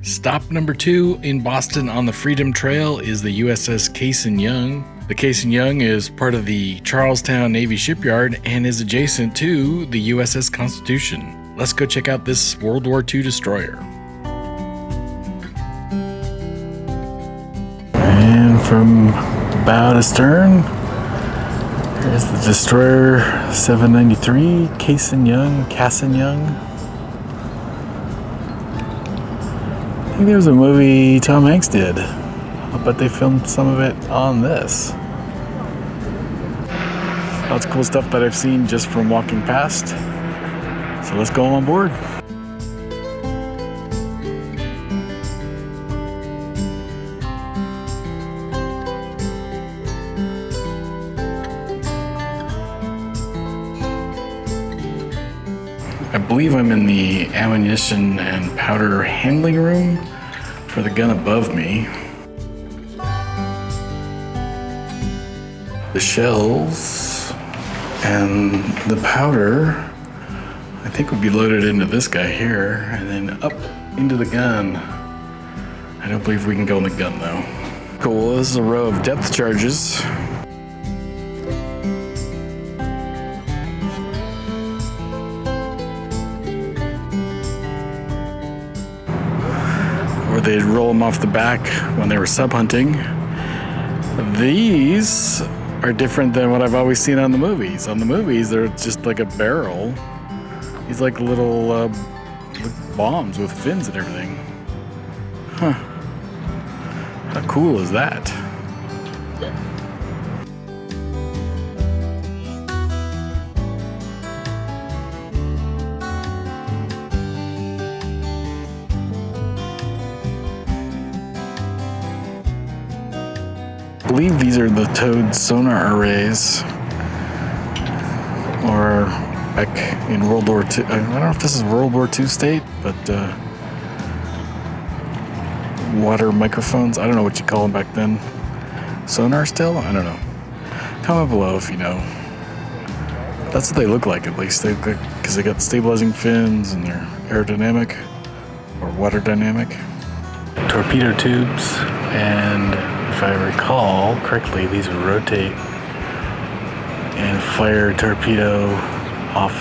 Stop number 2 in Boston on the Freedom Trail is the USS Cassin Young. The Cassin Young is part of the Charlestown Navy Shipyard and is adjacent to the USS Constitution. Let's go check out this World War II destroyer. And from bow to stern, here's the destroyer 793, Cassin Young. I think there was a movie Tom Hanks did. I'll bet they filmed some of it on this. Lots of cool stuff that I've seen just from walking past. So let's go on board. I believe I'm in the ammunition and powder handling room for the gun above me. The shells and the powder, I think, would be loaded into this guy here and then up into the gun. I don't believe we can go in the gun though. Cool, this is a row of depth charges. Or they'd roll them off the back when they were sub hunting. These are different than what I've always seen on the movies. On the movies, they're just like a barrel. These like little bombs with fins and everything. Huh. How cool is that? I believe these are the towed sonar arrays, or back in World War II. I don't know if this is World War II state, but water microphones. I don't know what you call them back then. Sonar still? I don't know. Comment below if you know. That's what they look like, at least. They look like, because they got stabilizing fins and they're aerodynamic or water dynamic. Torpedo tubes, and if I recall correctly, these would rotate and fire a torpedo off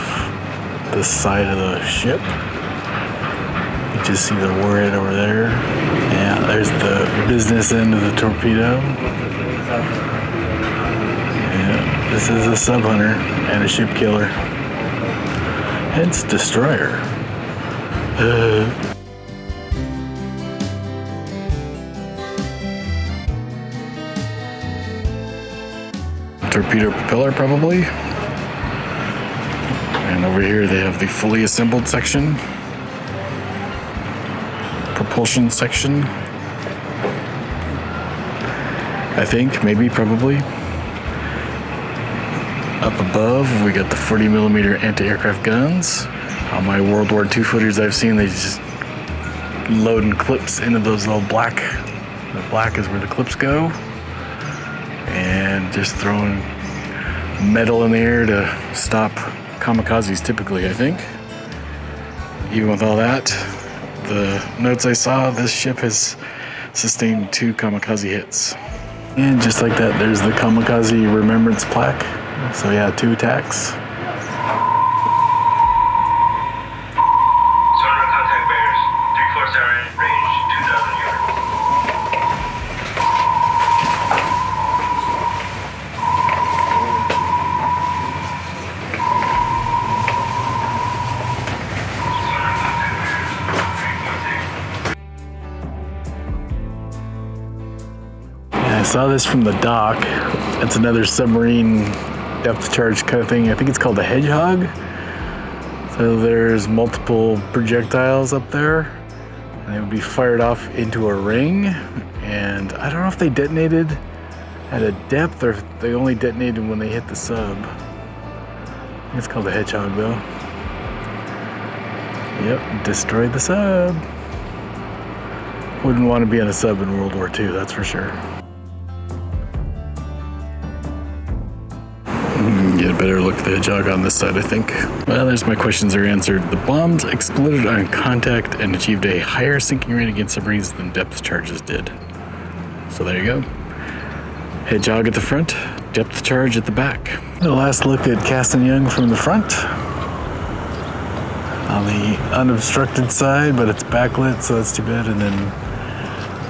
the side of the ship. You just see the warhead over there. Yeah, there's the business end of the torpedo. Yeah, this is a sub hunter and a ship killer. Hence destroyer. Torpedo propeller, probably. And over here they have the fully assembled section. Propulsion section. I think, maybe, probably. Up above, we got the 40mm anti-aircraft guns. On my World War II footage I've seen, they just loading clips into those little black. The black is where the clips go. And just throwing metal in the air to stop kamikazes typically, I think. Even with all that, the notes I saw, this ship has sustained 2 kamikaze hits. And just like that, there's the kamikaze remembrance plaque. So yeah, 2 attacks. Sonar contact bearers, 347 range 2,000 yards. I saw this from the dock. It's another submarine depth charge kind of thing. I think it's called the Hedgehog. So there's multiple projectiles up there, and they would be fired off into a ring. And I don't know if they detonated at a depth or if they only detonated when they hit the sub. I think it's called the Hedgehog though. Yep, destroyed the sub. Wouldn't want to be on a sub in World War II, that's for sure. get a better look at the Hedgehog on this side, I think. Well, there's my questions are answered. The bombs exploded on contact and achieved a higher sinking rate against submarines than depth charges did. So there you go. Hedgehog at the front, depth charge at the back. The last look at Cassin Young from the front. On the unobstructed side, but it's backlit, so that's too bad. And then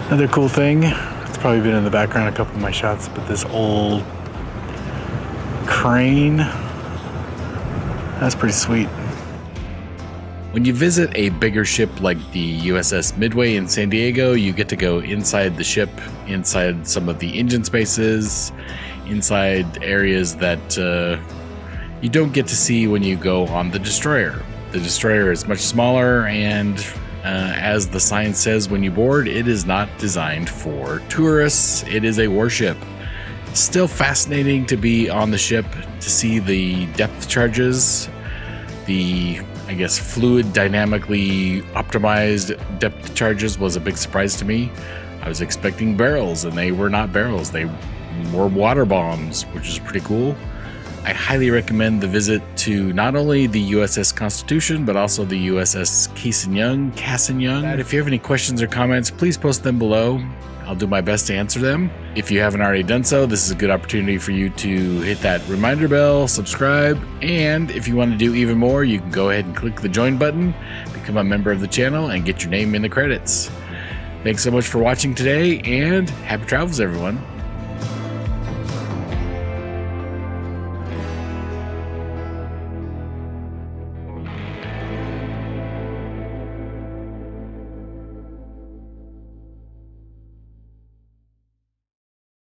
another cool thing, it's probably been in the background a couple of my shots, but this old crane, that's pretty sweet. When you visit a bigger ship like the USS Midway in San Diego, you get to go inside the ship, inside some of the engine spaces, inside areas that you don't get to see when you go on the destroyer. The destroyer is much smaller, and as the sign says when you board, it is not designed for tourists. It is a warship. Still fascinating to be on the ship, to see the depth charges, the, I guess, fluid dynamically optimized depth charges was a big surprise to me. I was expecting barrels, and they were not barrels. They were water bombs, which is pretty cool. I highly recommend the visit to not only the USS Constitution, but also the USS Cassin Young. If you have any questions or comments, please post them below. I'll do my best to answer them. If you haven't already done so, this is a good opportunity for you to hit that reminder bell, subscribe, and if you want to do even more, you can go ahead and click the join button, become a member of the channel, and get your name in the credits. Thanks so much for watching today, and happy travels, everyone.